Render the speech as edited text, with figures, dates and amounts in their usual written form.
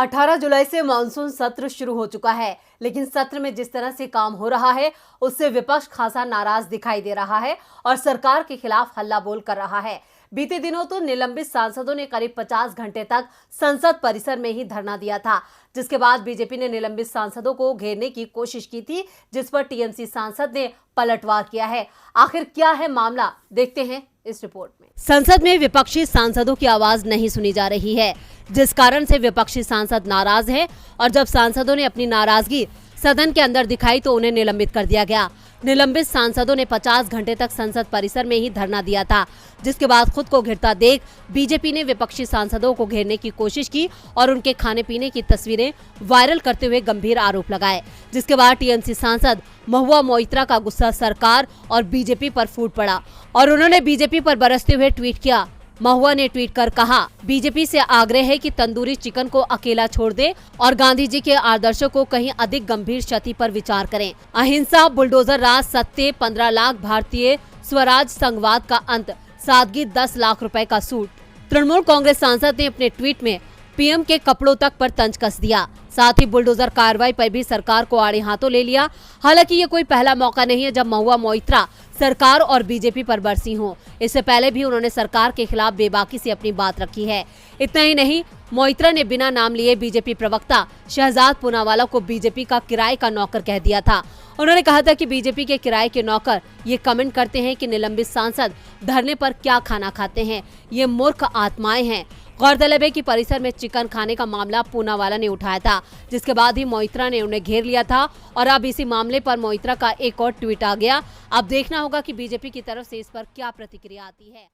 18 जुलाई से मानसून सत्र शुरू हो चुका है, लेकिन सत्र में जिस तरह से काम हो रहा है उससे विपक्ष खासा नाराज दिखाई दे रहा है और सरकार के खिलाफ हल्ला बोल कर रहा है। बीते दिनों तो निलंबित सांसदों ने करीब 50 घंटे तक संसद परिसर में ही धरना दिया था, जिसके बाद बीजेपी ने निलंबित सांसदों को घेरने की कोशिश की थी, जिस पर टीएमसी सांसद ने पलटवार किया है। आखिर क्या है मामला, देखते हैं इस रिपोर्ट में। संसद में विपक्षी सांसदों की आवाज नहीं सुनी जा रही है, जिस कारण से विपक्षी सांसद नाराज हैं और जब सांसदों ने अपनी नाराजगी सदन के अंदर दिखाई तो उन्हें निलंबित कर दिया गया। निलंबित सांसदों ने 50 घंटे तक संसद परिसर में ही धरना दिया था, जिसके बाद खुद को घिरता देख बीजेपी ने विपक्षी सांसदों को घेरने की कोशिश की और उनके खाने पीने की तस्वीरें वायरल करते हुए गंभीर आरोप लगाए, जिसके बाद टीएमसी सांसद महुआ मोइत्रा का गुस्सा सरकार और बीजेपी पर फूट पड़ा और उन्होंने बीजेपी पर बरसते हुए ट्वीट किया। महुआ ने ट्वीट कर कहा, बीजेपी से आग्रह है कि तंदूरी चिकन को अकेला छोड़ दे और गांधी जी के आदर्शों को कहीं अधिक गंभीर क्षति पर विचार करें। अहिंसा, बुलडोजर राज, सत्य, 15 लाख भारतीय स्वराज, संघवाद का अंत, सादगी, 10 लाख रुपए का सूट। तृणमूल कांग्रेस सांसद ने अपने ट्वीट में पीएम के कपड़ों तक पर तंज कस दिया, साथ ही बुलडोजर कार्रवाई पर भी सरकार को आड़े हाथों ले लिया। हालांकि ये कोई पहला मौका नहीं है जब महुआ मोइत्रा सरकार और बीजेपी पर बरसी हो। इससे पहले भी उन्होंने सरकार के खिलाफ बेबाकी से अपनी बात रखी है। इतना ही नहीं, मोइत्रा ने बिना नाम लिए बीजेपी प्रवक्ता शहजाद पूनावाला को बीजेपी का किराए का नौकर कह दिया था। उन्होंने कहा था कि बीजेपी के किराए के नौकर ये कमेंट करते हैं कि निलंबित सांसद धरने पर क्या खाना खाते हैं, ये मूर्ख आत्माएं हैं। गौरतलब है कि परिसर में चिकन खाने का मामला पूनावाला ने उठाया था, जिसके बाद ही मोइत्रा ने उन्हें घेर लिया था और अब इसी मामले पर मोइत्रा का एक और ट्वीट आ गया। अब देखना होगा कि बीजेपी की तरफ से इस पर क्या प्रतिक्रिया आती है।